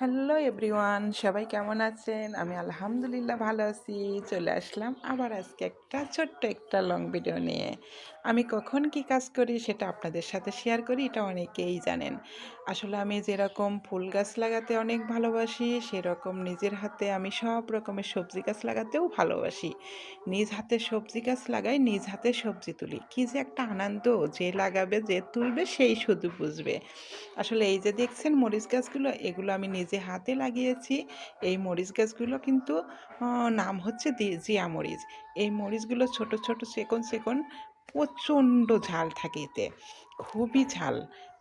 Hello everyone, সবাই কেমন আছেন? আমি আলহামদুলিল্লাহ ভালো আছি। চলে আসলাম আবার আজকে একটা ছোট্ট একটা লং ভিডিও নিয়ে। আমি কখন কি কাজ করি সেটা আপনাদের সাথে শেয়ার করি, এটা অনেকেই জানেন। আসলে আমি যেরকম ফুল গাছ লাগাতে অনেক ভালোবাসি, সেরকম নিজের হাতে আমি সব রকমের সবজি গাছ লাগাতেও ভালোবাসি। নিজ হাতে সবজি গাছ লাগাই, নিজ হাতে সবজি তুলি। কি যে একটা আনন্দ! যে লাগাবে, যে তুলবে সেই শুধু বুঝবে। আসলে এই যে দেখছেন মরিচ গাছগুলো, এগুলো আমি নিজে হাতে লাগিয়েছি। এই মরিচ গাছগুলো কিন্তু নাম হচ্ছে জিয়া মরিচ। এই মরিচগুলো ছোট ছোট চেকন চেকন, প্রচণ্ড ঝাল থাকে এতে, খুবই ঝাল।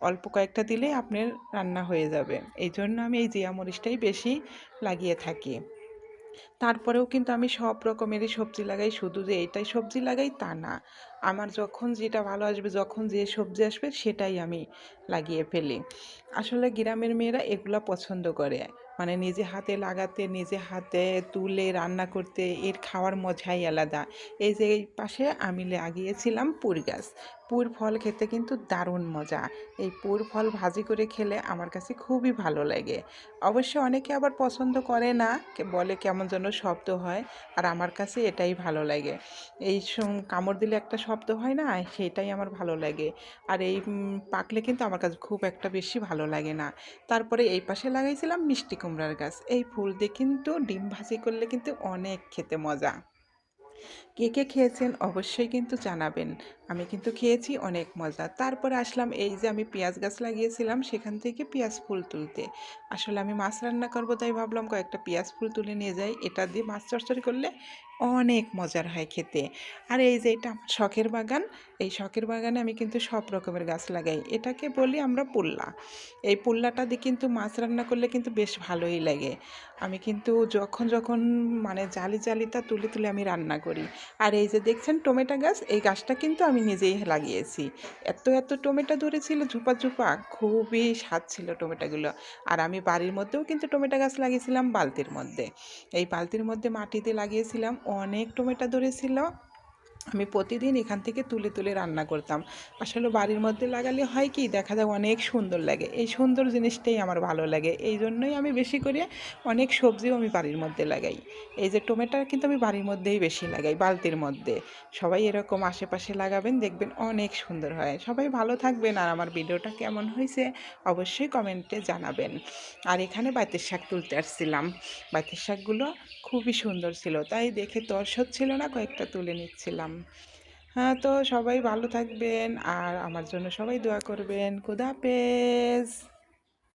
অল্প কয়েকটা দিলেই আপনার রান্না হয়ে যাবে। এই জন্য আমি এই জিয়া মরিচটাই বেশি লাগিয়ে থাকি। তারপরেও কিন্তু আমি সব রকমেরই সবজি লাগাই, শুধু যে এইটাই সবজি লাগাই তা না। আমার যখন যেটা ভালো আসবে, যখন যে সবজি আসবে সেটাই আমি লাগিয়ে ফেলি। আসলে গ্রামের মেয়েরা এগুলা পছন্দ করে, মানে নিজে হাতে লাগাতে, নিজে হাতে তুলে রান্না করতে, এর খাওয়ার মজাই আলাদা। এই যে এই পাশে আমি লাগিয়েছিলাম পুঁই গাছ। পুঁই ফল খেতে কিন্তু দারুণ মজা। এই পুঁই ফল ভাজি করে খেলে আমার কাছে খুবই ভালো লাগে। অবশ্য অনেকে আবার পছন্দ করে না, বলে কেমন যেন শব্দ হয়। আর আমার কাছে এটাই ভালো লাগে। এই কামড় দিলে একটা শব্দ হয় না, সেটাই আমার ভালো লাগে। আর এই পাকলে কিন্তু আমার কাছে খুব একটা বেশি ভালো লাগে না। তারপরে এই পাশে লাগাইছিলাম মিষ্টি কুমড়ার গাছ। এই ফুল দিয়ে কিন্তু ডিম ভাজি করলে কিন্তু অনেক খেতে মজা। কে কে খেয়েছেন অবশ্যই কিন্তু জানাবেন। আমি কিন্তু খেয়েছি, অনেক মজা। তারপরে আসলাম এই যে আমি পেঁয়াজ গাছ লাগিয়েছিলাম, সেখান থেকে পেঁয়াজ ফুল তুলতে। আসলে আমি মাছ রান্না করবো, তাই ভাবলাম কয়েকটা পেঁয়াজ ফুল তুলে নিয়ে যাই। এটা দিয়ে মাছ চচ্চড়ি করলে অনেক মজার হয় খেতে। আর এই যে এটা আমার শখের বাগান। এই শখের বাগানে আমি কিন্তু সব রকমের গাছ লাগাই। এটাকে বলি আমরা পুল্লা। এই পুল্লাটা দিয়ে কিন্তু মাছ রান্না করলে কিন্তু বেশ ভালোই লাগে। আমি কিন্তু যখন যখন মানে জালি জালিটা তুলে তুলে আমি রান্না করি। আর এই যে দেখছেন টমেটো গাছ, এই গাছটা কিন্তু আমি নিজেই লাগিয়েছি। এত এত টমেটো ধরেছিল ঝোপা ঝোপা, খুবই স্বাদ ছিল টমেটোগুলো। আর আমি বাড়ির মধ্যেও কিন্তু টমেটো গাছ লাগিয়েছিলাম বালতির মধ্যে। এই বালতির মধ্যে মাটিতে লাগিয়েছিলাম, অনেক টমেটো ধরেছিল। আমি প্রতিদিন এখান থেকে তুলে তুলে রান্না করতাম। আসলে বাড়ির মধ্যে লাগালে হয় কি, দেখা যায় অনেক সুন্দর লাগে। এই সুন্দর জিনিসটাই আমার ভালো লাগে, এই জন্যই আমি বেশি করে অনেক সবজিও আমি বাড়ির মধ্যে লাগাই। এই যে টমেটো কিন্তু আমি বাড়ির মধ্যেই বেশি লাগাই, বালতির মধ্যে। সবাই এরকম আশেপাশে লাগাবেন, দেখবেন অনেক সুন্দর হয়। সবাই ভালো থাকবেন, আর আমার ভিডিওটা কেমন হয়েছে অবশ্যই কমেন্টে জানাবেন। আর এখানে বাইতের শাক তুলতে আসছিলাম। বাইতের শাকগুলো খুবই সুন্দর ছিল, তাই দেখে তর সচ্ছিল না, কয়েকটা তুলে নিচ্ছিলাম। হ্যাঁ, তো সবাই ভালো থাকবেন আর আমার জন্য সবাই দোয়া করবেন। খোদা হাফেজ।